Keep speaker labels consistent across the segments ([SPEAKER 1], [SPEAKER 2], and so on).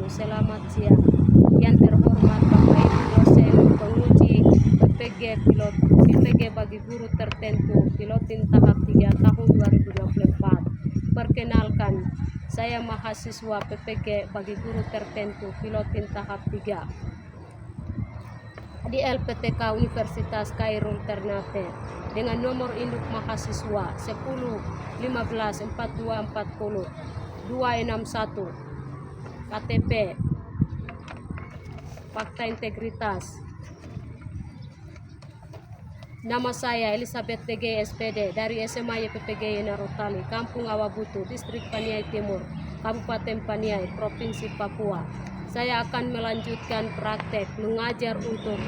[SPEAKER 1] Selamat siang. Yang terhormat Bapak Ibu dosen penguji PPG bagi guru tertentu pilotin tahap 3 tahun 2024. Perkenalkan, saya mahasiswa PPG bagi guru tertentu pilotin tahap 3 di LPTK Universitas Khairul Ternate dengan nomor induk mahasiswa 10 15 4240 261, KTP, fakta integritas. Nama saya Elizabeth DG SPD dari SMA YPPG Narotali, Kampung Awabutu, Distrik Paniai Timur, Kabupaten Paniai, Provinsi Papua. Saya akan melanjutkan praktek mengajar untuk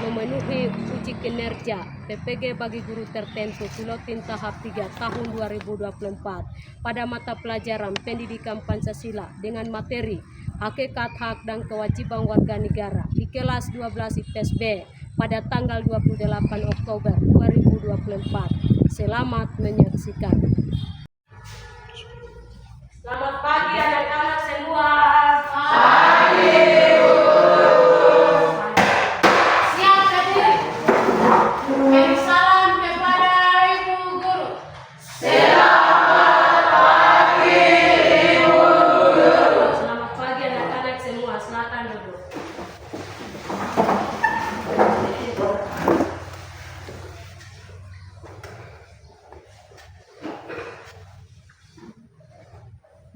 [SPEAKER 1] memenuhi uji kinerja PPG bagi guru tertentu pilotin tahap 3 tahun 2024 pada mata pelajaran Pendidikan Pancasila dengan materi Hakikat Hak dan Kewajiban Warga Negara di kelas 12 IPS B pada tanggal 28 Oktober 2024. Selamat menyaksikan. Selamat pagi anak-anak semua.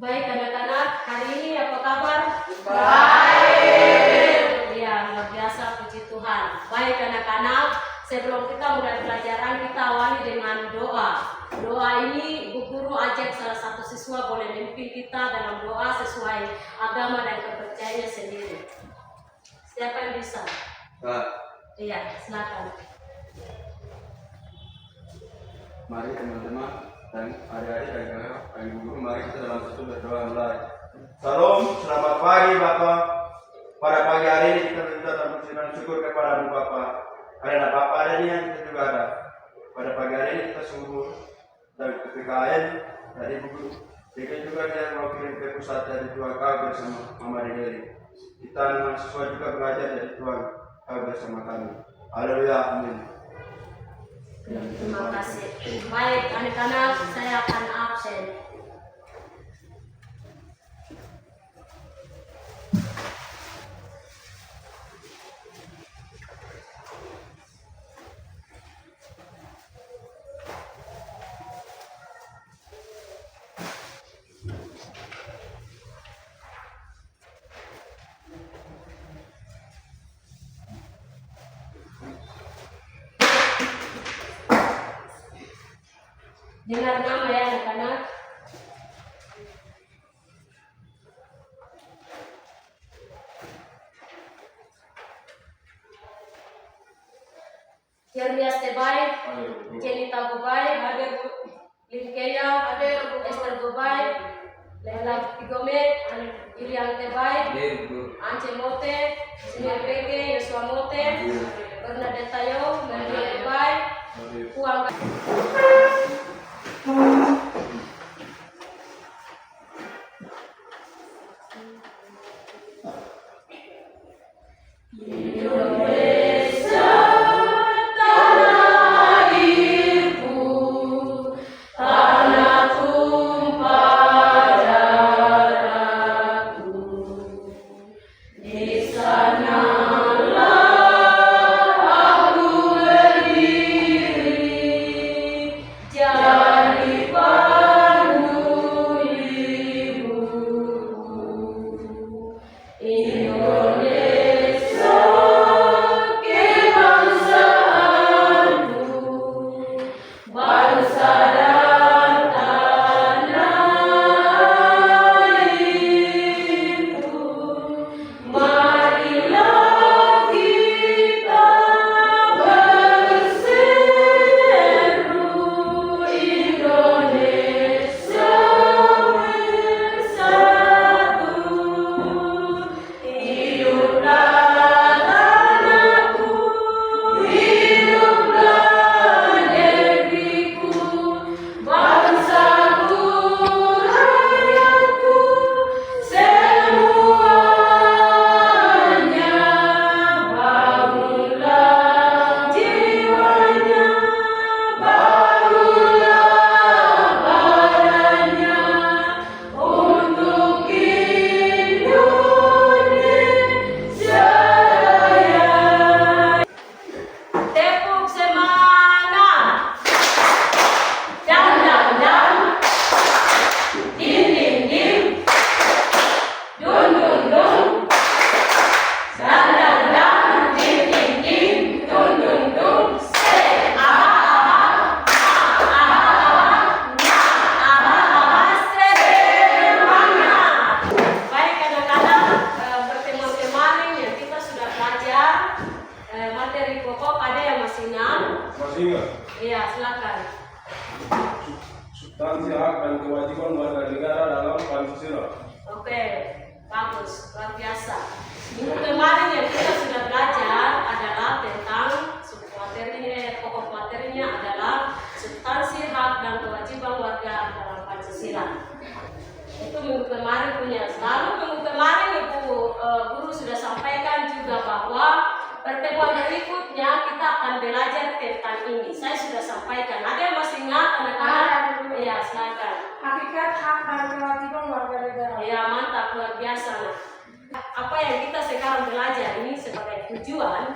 [SPEAKER 1] Baik anak-anak, hari ini apa kabar? Baik. Ya, luar biasa, puji Tuhan. Baik anak-anak, sebelum kita mulai pelajaran, kita awali dengan doa. Doa ini Ibu Guru ajak salah satu siswa boleh memimpin kita dalam doa sesuai agama dan kepercayaannya sendiri. Siapa yang bisa? Iya, silakan.
[SPEAKER 2] Mari teman-teman dan adik-adik dan kakak ibu guru, mari kita dalam satu berdoa mulai. Salam, selamat pagi Bapak. Pada pagi hari ini kita berdoa dan bersyukur syukur kepada Bapak. Karena Bapak ada di yang kita juga ada. Pada pagi hari ini kita sungguh dari PPKN dari ibu guru. Jadi juga dia mau kirim ke pusat dari Tuhan kau bersama Mama Deli. Kita mahasiswa juga belajar dari Tuhan kau bersama kami. Haleluya, amin.
[SPEAKER 1] Terima kasih. Baik anak-anak, saya akan absen. Dengar nama ya anak-anak. Yermias Tebay, Jenita Gobay, Linkeya, Esther Gobay, Lela Pigomet, Iliang Tebay, Ance Mote, Sinir Pege, Yosua Mote, Bernadette Tayo, Maria Tebay, Puang. Jadi
[SPEAKER 2] Siro.
[SPEAKER 1] Oke, bagus, luar biasa. Minggu kemarin yang kita sudah belajar adalah tentang pokok materinya adalah substansi hak dan kewajiban warga dalam Pancasila. Itu minggu kemarin punya. Lalu minggu kemarin Ibu Guru sudah sampaikan juga bahwa pertemuan berikutnya kita akan belajar tentang ini. Saya sudah sampaikan. Ada yang masih ingat anak-anak? Iya, silakan.
[SPEAKER 3] Hakikat hak dan kewajiban warga negara.
[SPEAKER 1] Ya, mantap, luar biasa. Nah, apa yang kita sekarang belajar ini sebagai tujuan.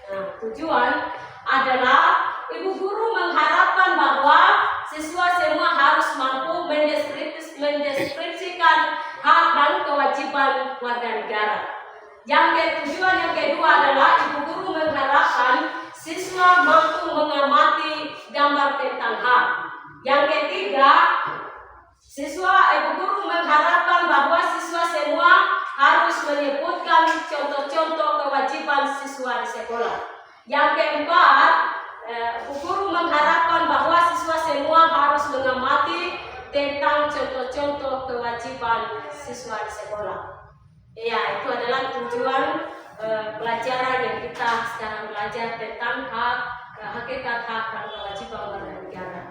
[SPEAKER 1] Nah, tujuan adalah Ibu Guru mengharapkan bahwa siswa semua harus mampu mendeskripsikan hak dan kewajiban warga negara. Tujuan yang kedua adalah Ibu Guru mengharapkan siswa mampu mengamati gambar tentang hak. Yang ketiga, Ibu Guru mengharapkan bahwa siswa semua harus menyebutkan contoh-contoh kewajiban siswa di sekolah. Yang keempat, Ibu Guru mengharapkan bahwa siswa semua harus mengamati tentang contoh-contoh kewajiban siswa di sekolah. Ya, itu adalah tujuan pelajaran yang kita sekarang belajar tentang hakikat hak dan kewajiban warga negara.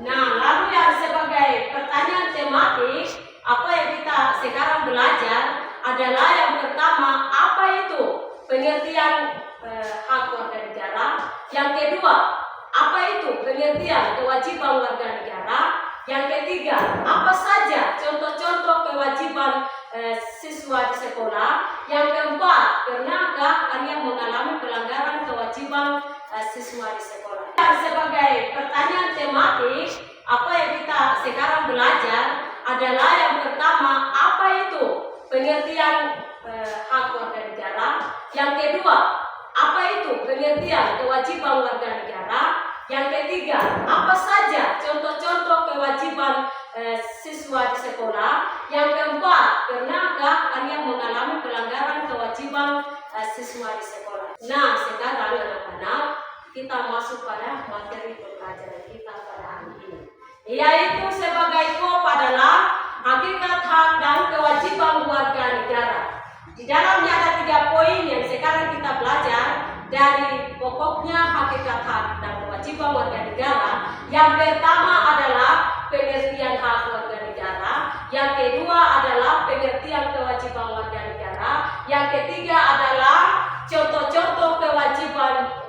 [SPEAKER 1] Nah, lalu yang sebagai pertanyaan tematik, apa yang kita sekarang belajar adalah yang pertama, apa itu pengertian hak warga negara? Yang kedua, apa itu pengertian kewajiban warga negara? Yang ketiga, apa saja contoh-contoh kewajiban siswa di sekolah? Yang keempat, pernahkah kalian mengalami pelanggaran kewajiban siswa di sekolah? Dan sebagai pertanyaan tematik, apa yang kita sekarang belajar adalah yang pertama, apa itu pengertian hak warga negara? Yang kedua, apa itu pengertian kewajiban warga negara? Yang ketiga, apa saja contoh-contoh kewajiban siswa di sekolah? Yang keempat, pernahkah kalian mengalami pelanggaran kewajiban siswa di sekolah? Nah, sekarang anak-anak, kita masuk pada materi pembelajaran kita pada hari ini, yaitu sebagai top adalah hakikat hak dan kewajiban warga negara. Di dalamnya ada 3 poin yang sekarang kita belajar. Dari pokoknya hakikat hak dan kewajiban warga negara, yang pertama adalah pengertian hak warga negara, yang kedua adalah pengertian kewajiban warga negara, yang ketiga adalah contoh-contoh kewajiban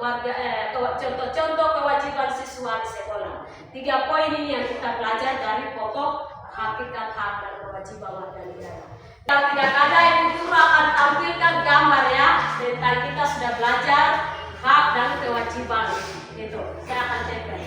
[SPEAKER 1] contoh-contoh kewajiban siswa di sekolah. 3 poin ini yang kita belajar dari pokok hakikat hak dan kewajiban warga negara. Dan tidak ada Ibu Guru akan tampilkan gambar ya tentang kita sudah belajar hak dan kewajiban itu. Saya akan tempel.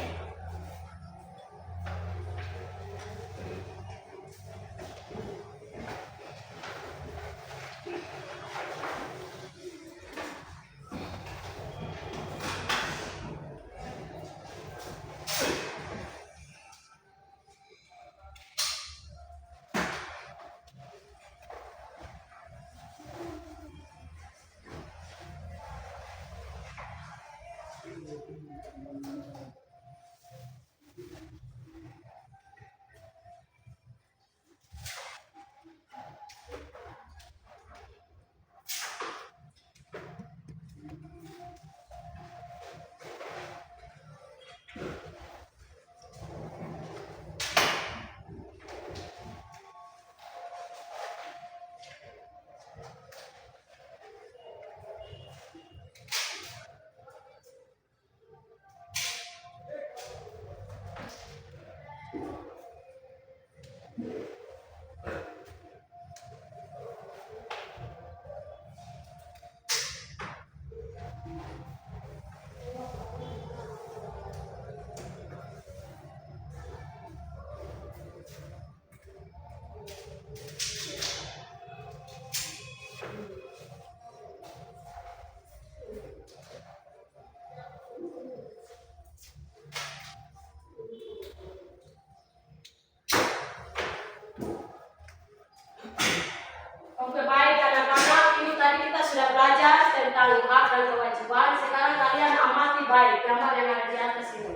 [SPEAKER 1] hak dan kewajiban. Sekarang kalian amati baik gambar yang ada di atas ini.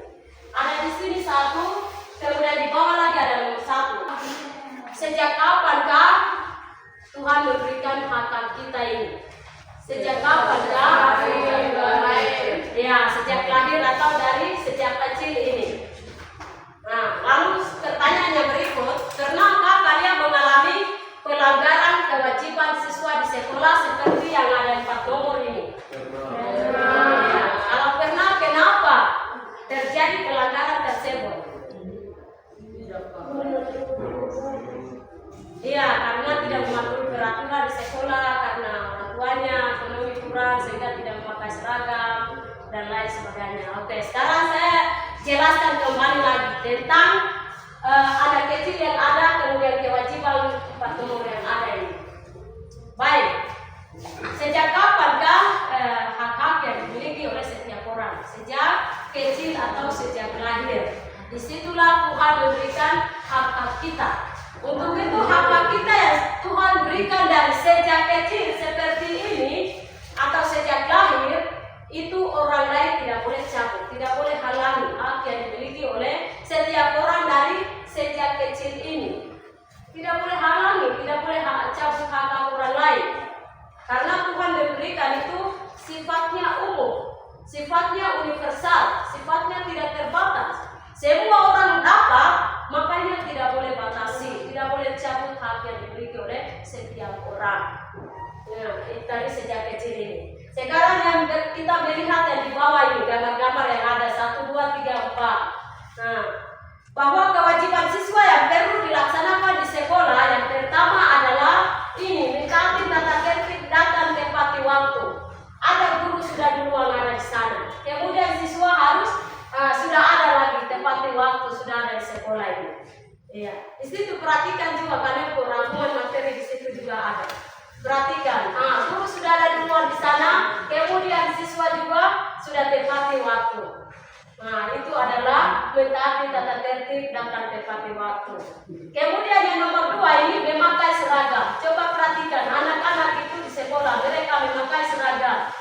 [SPEAKER 1] Ada di sini 1, kemudian di bawah lagi ada nomor 1. Sejak kapan Tuhan memberikan hak kita ini. Sejak kapan dah? Ya, sejak lahir atau dari sejak kecil ini. Nah, lalu pertanyaan yang berikut, pernahkah kalian mengalami pelanggaran kewajiban siswa di sekolah seperti yang ada 4 nomor ini? Ya, kalau pernah, kenapa terjadi pelanggaran tersebut? Iya, karena tidak mematuhi peraturan di sekolah, karena orang tuanya ekonomi kurang sehingga tidak memakai seragam dan lain sebagainya. Oke, sekarang saya jelaskan kembali lagi tentang anak kecil yang ada, kemudian kewajiban 4 nomor yang ada ini. Baik, sejak kapankah hak-hak yang dimiliki oleh setiap orang? Sejak kecil atau sejak lahir. Disitulah Tuhan memberikan hak-hak kita. Untuk itu hak-hak kita yang Tuhan berikan dari sejak kecil seperti ini atau sejak lahir, itu orang lain tidak boleh cabut, tidak boleh halangi hak yang dimiliki oleh setiap orang dari sejak kecil ini. Tidak boleh halangi, tidak boleh cabut hak orang lain. Karena Tuhan memberikan itu sifatnya umum, sifatnya universal, sifatnya tidak terbatas. Semua orang dapat, makanya tidak boleh batasi, tidak boleh cabut hak yang dimiliki oleh setiap orang. Nah, dari sejak kecil ini. Sekarang yang kita melihat yang di bawah ini, gambar-gambar yang ada 1, 2, 3, 4. Nah, bahwa kewajiban siswa yang perlu dilaksanakan di sekolah yang pertama adalah ini, mentaati tata tertib dan tepati waktu. Ada guru sudah duluan ada di sana. Kemudian siswa harus sudah ada lagi tepati waktu, sudah ada di sekolah ini. Iya, di situ perhatikan juga kalian rangkuman materi di situ juga ada. Perhatikan, guru sudah ada duluan di sana, kemudian siswa juga sudah tepati waktu. Nah, itu adalah mentaati tata tertib dan tepati waktu. Kemudian yang nomor 2 ini memakai seragam. Coba perhatikan, anak-anak itu di sekolah mereka memakai seragam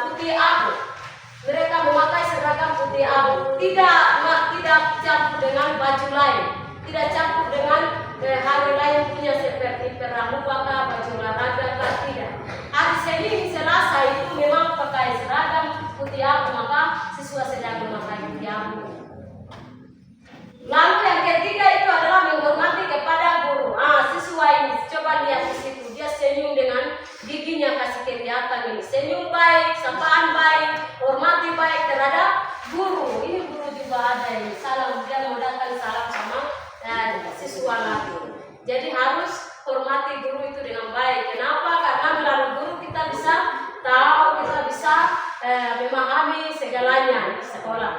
[SPEAKER 1] putih abu. Mereka memakai seragam putih abu, tidak campur dengan baju lain, tidak campur dengan hari lain punya seperti pramuka, baju olahraga, tidak. Hari Senin, Selasa itu memang pakai seragam putih abu, maka siswa sedang memakai putih abu. Lalu yang ketiga itu adalah menghormati kepada guru. Siswa ini coba lihat di situ, dia senyum dengan giginya, kasih kelihatan ini, senyum baik, sapaan baik, hormati baik terhadap guru. Ini guru juga ada ini, salam, dia mau datang salam sama siswa lagi. Jadi harus hormati guru itu dengan baik. Kenapa? Karena melalui guru kita bisa tahu, kita bisa memahami segalanya di sekolah.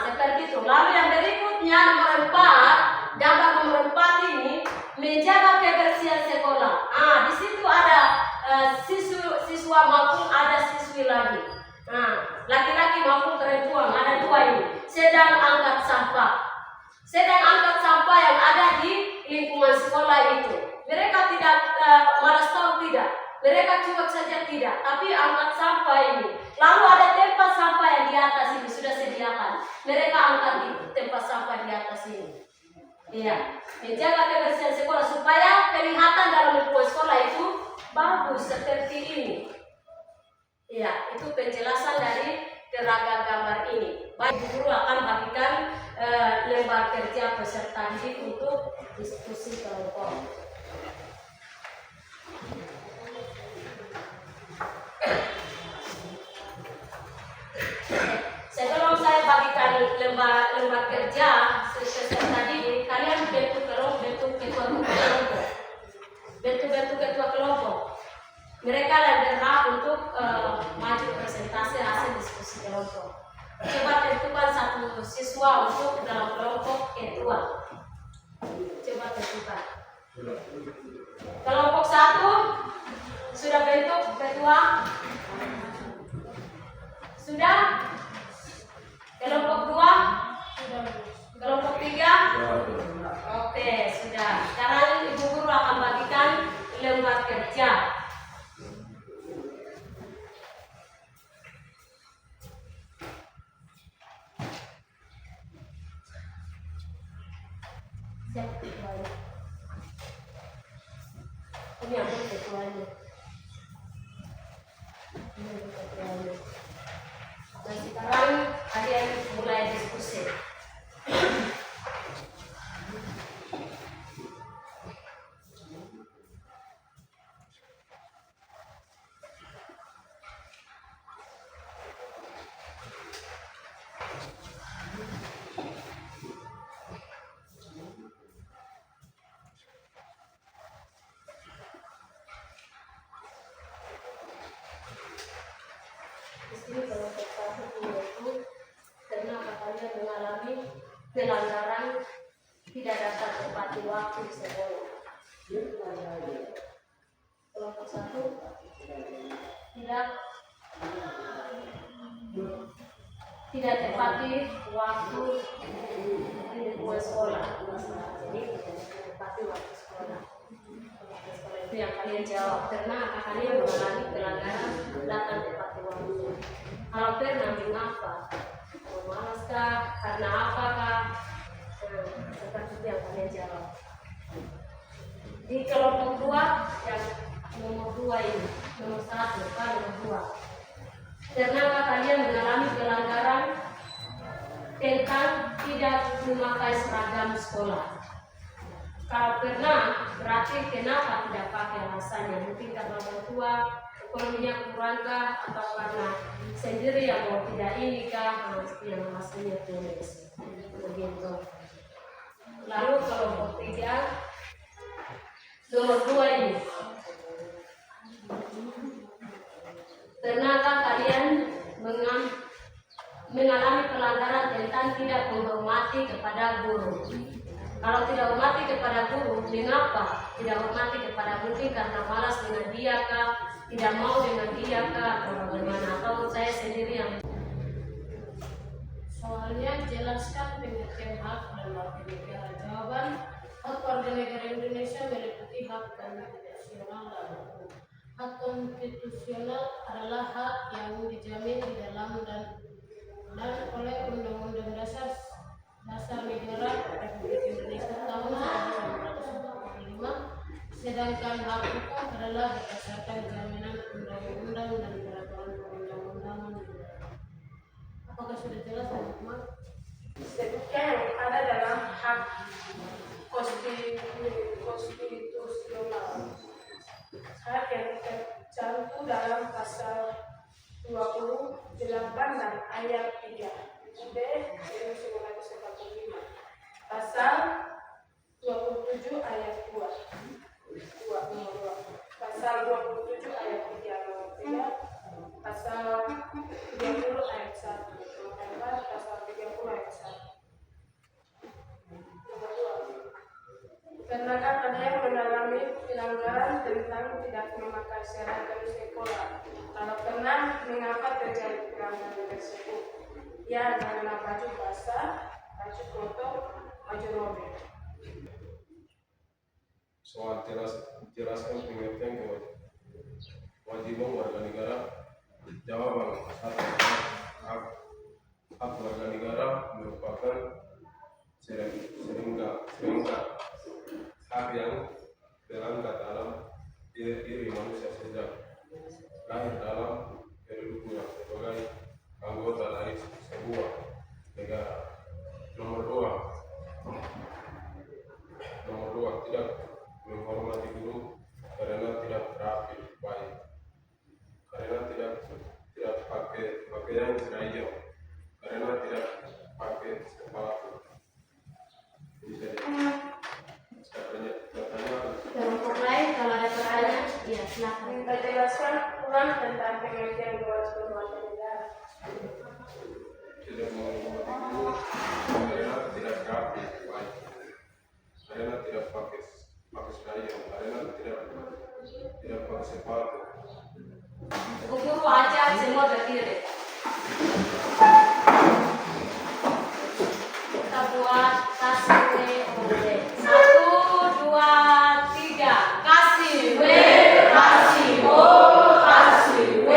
[SPEAKER 1] Seperti itu. Lalu yang berikutnya nomor 4, gambar nomor 4 ini menjaga kebersihan sekolah. Di situ ada siswa maupun ada siswi lagi. Laki-laki maupun perempuan, ada 2 ini. Sedang angkat sampah. Sedang angkat sampah yang ada di lingkungan sekolah itu. Mereka tidak malas tahu, tidak. Mereka cuek saja, tidak. Tapi angkat sampah ini. Lalu ada tempat sampah yang di atas ini sudah sediakan. Mereka angkat di tempat sampah di atas ini. Iya, menjaga kebersihan sekolah supaya kelihatan dalam lingkungan sekolah itu bagus seperti ini. Iya, itu penjelasan dari gerakan gambar ini. Baik, guru akan bagikan lembar kerja peserta didik untuk diskusi kelompok. Sebelum saya bagikan lembar kerja peserta didik, kalian bentuk ketua kelompok. Bentuk ketua kelompok. Mereka yang berhak untuk maju presentasi hasil diskusi kelompok. Coba tentukan satu siswa untuk dalam kelompok ketua. Coba tentukan. Kelompok 1 sudah bentuk ketua. Sudah? Kelompok 2? Kelompok 3? Oke, sudah. Sekarang ibu guru akan bagikan lembar kerja. Ini ambil ketuanya. Ini ketuanya. Nah sekarang adik-adik mulai diskusi. Ini kelompok satu yaitu karena katanya mengalami pelanggaran tidak dapat tepati waktu di sekolah. Kelompok satu tidak tepati waktu di lingkungan sekolah. Jadi tidak tepati waktu sekolah. Itu yang kalian jawab karena kalian mengalami pelanggaran datang tepati waktu. Kalau pernah mengapa? Malaskah? Karena apakah? Seperti itu yang kalian jawab. Di kelompok 2 yang nomor 2 ini, nomor 1, nomor 2. Pernahkah kalian mengalami pelanggaran tentang tidak memakai seragam sekolah? Kalau pernah, berarti kenapa tidak pakai alasannya? Mungkin karena orang tua, ekonominya kurangkah, atau karena sendiri yang mau tidak ini kah? Yang alasannya tulis begitu. Lalu kelompok 3, nomor 2 ini. Pernahkah kalian mengalami pelanggaran tentang tidak menghormati kepada guru? Kalau tidak hormati kepada guru, mengapa tidak hormati kepada mungkin karena malas dengan dia kah, tidak mau dengan dia kah, atau bagaimana? Atau saya sendiri yang soalnya jelaskan pengertian hak dan warga negara. Jawaban hak warga negara Indonesia meliputi hak konstitusional dan hukum. Hak konstitusional adalah hak yang dijamin di dalam dan oleh Undang-Undang Dasar Negara Republik Indonesia tahun 1945, sedangkan hak hukum adalah berdasarkan jaminan undang-undang dan peraturan perundang-undangan. Apakah sudah jelas, teman-teman?
[SPEAKER 3] Sebutkan yang ada dalam hak konstitusional. Hak yang tercantum dalam pasal 28 dan ayat 3. B. Pasal 27 ayat 2. Pasal 27 ayat 3 nomor 3. Pasal 30 ayat 1. Pasal 30 ayat 1. Nomor 2. Pernahkah kalian mengalami pelanggaran tentang tidak memakai seragam sekolah? Kalau pernah, mengapa terjadi pelanggaran tersebut? Ya, karena baju basah, baju kotor, baju robek.
[SPEAKER 2] Soal jelaskan pengertian kewajiban warga negara. Jawaban 1. Hak warga negara merupakan seringkali hak yang berangkat dalam diri manusia sejak lahir dalam kehidupannya sebagai anggota dari sebuah negara. Nomor 2, tidak menghormati guru karena tidak rapi baik, karena tidak pakai pakaian seragam, karena tidak pakai sepatu.
[SPEAKER 1] Kelompok lain kalau ada pertanyaan, ya silakan.
[SPEAKER 3] Minta jelaskan kurang tentang pengertian kewajiban warga negara.
[SPEAKER 2] Tidak menghormati guru karena tidak rapi baik, karena tidak pakai seragam, karena tidak pakai sepatu.
[SPEAKER 1] Guru aja semua berdiri. Kita buat kasih WOD. 1, 2, 3. Kasih W, kasih O, kasih W,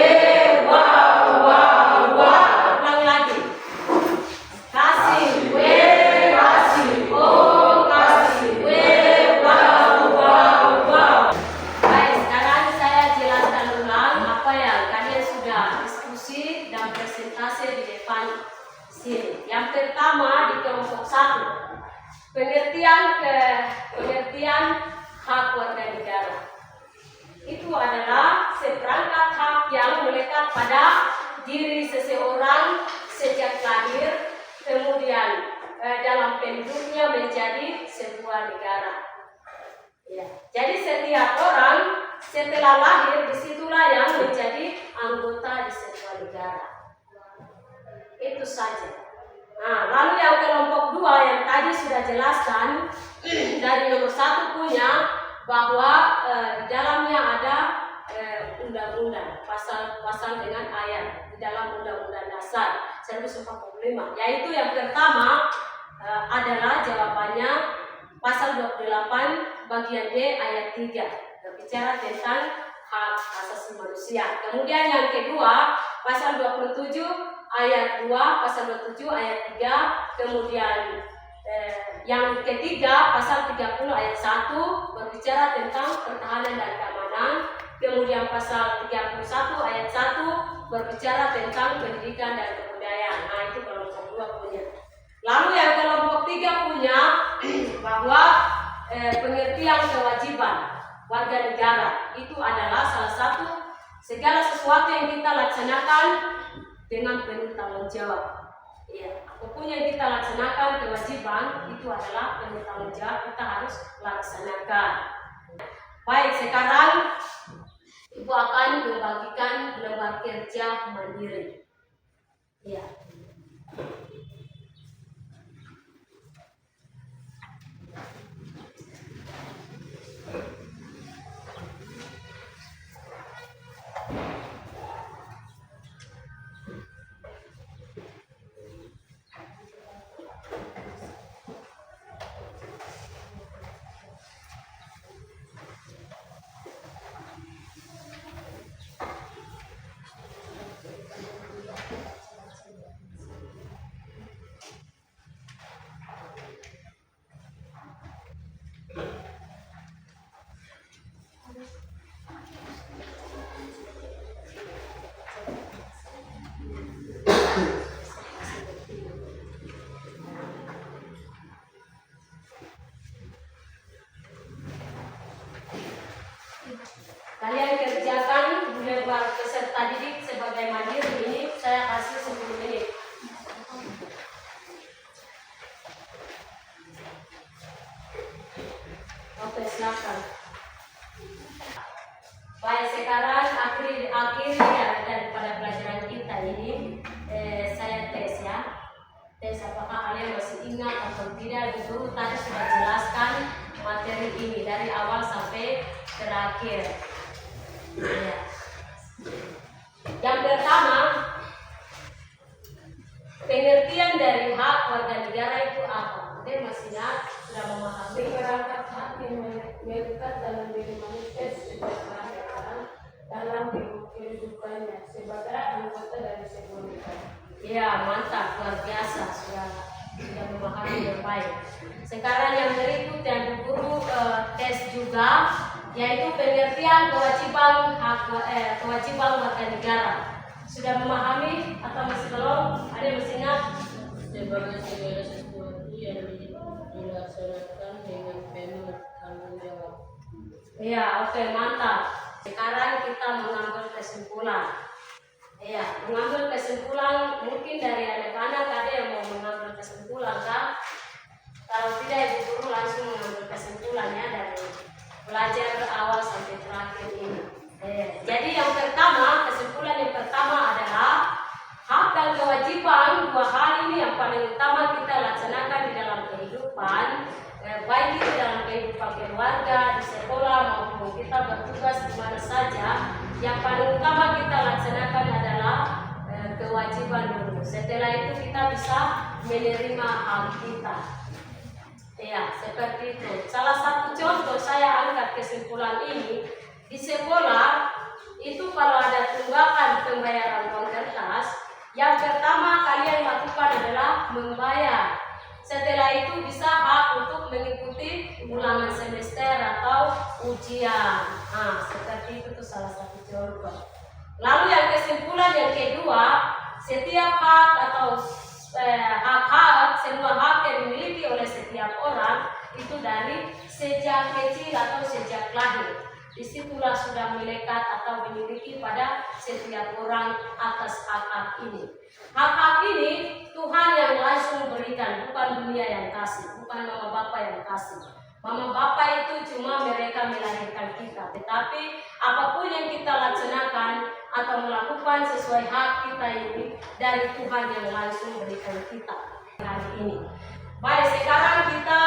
[SPEAKER 1] wow, wow, wow. Ulangi lagi. Kasih W, kasih O, kasih W, wow, wow, wow. Baik, hak warga negara. Itu adalah seperangkat hak yang melekat pada diri seseorang sejak lahir, kemudian dalam penduduknya menjadi sebuah negara. Ya. Jadi setiap orang setelah lahir disitulah yang menjadi anggota di sebuah negara. Itu saja. Nah, lalu yang kelompok 2 yang tadi sudah jelaskan dari nomor 1 punya bahwa di dalamnya ada undang-undang, pasal dengan ayat di dalam undang-undang dasar 1945, yaitu yang pertama adalah jawabannya pasal 28 bagian D ayat 3 berbicara tentang hak asasi manusia. Kemudian yang kedua pasal 27 ayat 2, pasal 27 ayat 3, kemudian yang ketiga pasal 30 ayat 1 berbicara tentang pertahanan dan keamanan, kemudian pasal 31 ayat 1 berbicara tentang pendidikan dan kebudayaan. Nah, itu kelompok 2 punya. Lalu yang kelompok 3 punya bahwa pengertian kewajiban warga negara itu adalah salah satu segala sesuatu yang kita laksanakan dengan penuh tanggung jawab. Ya, apapun yang kita laksanakan kewajiban itu adalah penuh tanggung jawab, kita harus laksanakan. Baik, sekarang Ibu akan membagikan lembar kerja mandiri. Ya. Kalian kerjakan lembar peserta didik sebagai mandiri ini, saya kasih 10 menit. Oke, silakan. Baik, sekarang akhir daripada pelajaran kita ini, saya tes ya. Tes apakah kalian masih ingat atau tidak. Guru tadi sudah jelaskan materi ini dari awal sampai terakhir. Ya. Yang pertama, pengertian dari hak warga negara itu apa? Kalian masih ingat, sudah memahami?
[SPEAKER 3] Perangkat hak yang melekat dalam diri manusia sejak lahir dalam kehidupannya sebagai anggota dari sebuah negara.
[SPEAKER 1] Ya, mantap, luar biasa, sudah memahami dengan baik. Sekarang yang berikut yang guru tes juga, yaitu pengertian kewajiban warga negara. Sudah memahami atau masih belum? Ada yang masih ingat?
[SPEAKER 4] Sebagai segala sesuatu yang dilaksanakan dengan penuh tanggung jawab.
[SPEAKER 1] Iya, oke, mantap. Sekarang kita mengambil kesimpulan. Iya, mengambil kesimpulan mungkin dari anak-anak ada yang mau mengambil kesimpulan kan? Kalau tidak, Ibu Guru langsung mengambil kesimpulannya dari belajar awal sampai terakhir ini. Jadi yang pertama, kesimpulan yang pertama adalah hak dan kewajiban, dua hal ini yang paling utama kita laksanakan di dalam kehidupan, baik itu dalam kehidupan keluarga, di sekolah maupun kita bertugas di mana saja. Yang paling utama kita laksanakan adalah kewajiban dulu. Setelah itu kita bisa menerima hak kita. Ya, seperti itu. Salah satu contoh saya angkat kesimpulan ini, di sekolah itu kalau ada tunggakan pembayaran uang kertas, yang pertama kalian lakukan adalah membayar. Setelah itu bisa hak untuk mengikuti ulangan semester atau ujian. Nah, seperti itu tuh salah satu contoh. Lalu yang kesimpulan yang kedua, setiap hak atau hak-hak, semua hak yang dimiliki oleh setiap orang itu dari sejak kecil atau sejak lahir. Disitulah sudah melekat atau dimiliki pada setiap orang atas hak-hak ini. Hak-hak ini Tuhan yang langsung berikan, bukan dunia yang kasih, bukan mama bapak yang kasih. Mama bapak itu cuma mereka melahirkan kita, tetapi apapun yang kita laksanakan atau melakukan sesuai hak kita ini dari Tuhan yang langsung berikan kita hari ini. Baik, sekarang kita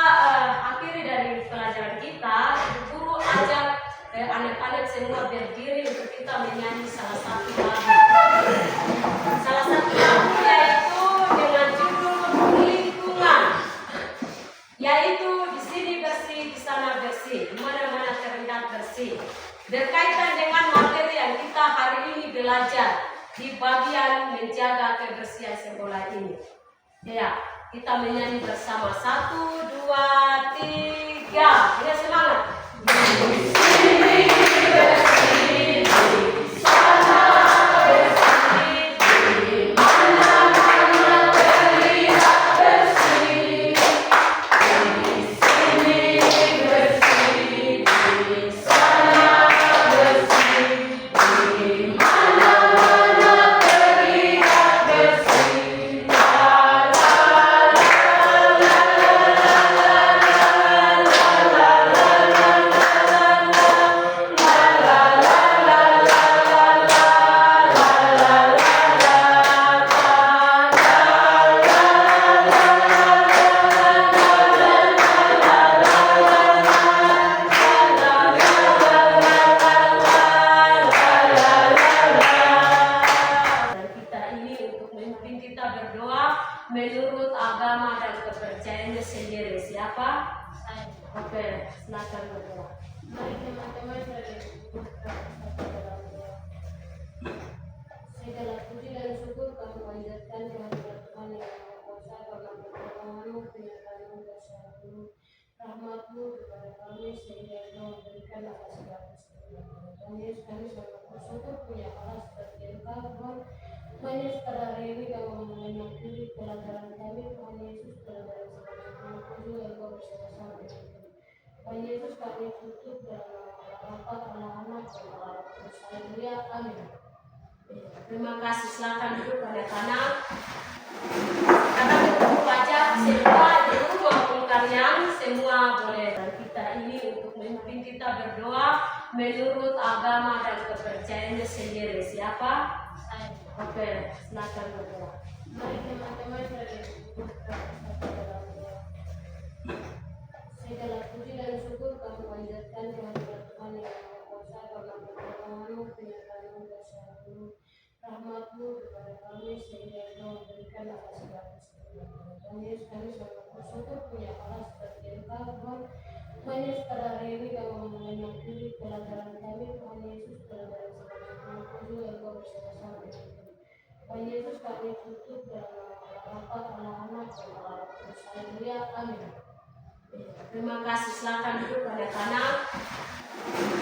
[SPEAKER 1] akhiri dari pelajaran kita. Guru ajak anak-anak semua berdiri untuk kita menyanyi salah satu lagu. Salah satu lagu yaitu dengan judul lingkungan, yaitu di sini bersih, di sana bersih, di mana-mana terlihat bersih. Berkaitan dengan materi yang kita hari ini belajar di bagian menjaga kebersihan sekolah ini. Ya, kita menyanyi bersama 1, 2, 3. Kita semangat. Menurut agama dan kepercayaannya sendiri. Siapa? Saya. Oke, silakan berdoa.
[SPEAKER 3] Mari teman-teman segala puji dan syukur kami panjatkan kepada Tuhan yang Maha Kuasa karena pertolongan-Mu, penyertaan-Mu, kasih-Mu, rahmat-Mu kepada kami sehingga Engkau memberikan atas segala keselamatan. Tuhan Yesus, kami sangat bersyukur punya Allah seperti Engkau, Tuhan. Tuhan Yesus, pada hari ini kami mengakhiri pelajaran kami. Tuhan Yesus, pelajaran segala puji Engkau bersama-sama dengan kami. Tuhan Yesus, kami tutup dalam nama Bapa, Anak, dan Roh Kudus. Haleluya, amin.
[SPEAKER 1] Terima kasih, silakan duduk anak-anak. Karena bertemu wajah semua di rumah maupun kalian semua boleh. Dan kita ini untuk memimpin kita berdoa menurut agama dan kepercayaannya sendiri. Siapa? Saya. Oke, silakan berdoa.
[SPEAKER 3] Mari teman-teman segala puji dan syukur kami panjatkan kepada Tuhan yang Maha Kuasa karena pertolongan-Mu, penyertaan-Mu, kasih-Mu, rahmat-Mu kepada kami sehingga Engkau memberikan atas segala keselamatan. Tuhan Yesus, kami sangat bersyukur punya Allah seperti Engkau, Tuhan. Tuhan Yesus, pada hari ini kami mengakhiri pelajaran kami. Tuhan Yesus, pelajaran segala puji Engkau bersama-sama dengan kami. Tuhan Yesus, kami tutup dalam nama Bapa, Anak, dan Roh Kudus. Haleluya, amin.
[SPEAKER 1] Terima kasih, silakan duduk anak-anak.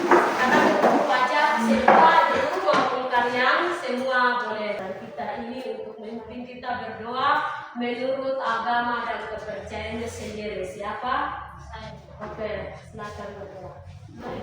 [SPEAKER 1] Karena bertemu wajah semua di rumah maupun kalian semua boleh. Dan kita ini untuk memimpin kita berdoa menurut agama dan kepercayaannya sendiri. Siapa? Saya. Oke, silakan berdoa.
[SPEAKER 3] Mari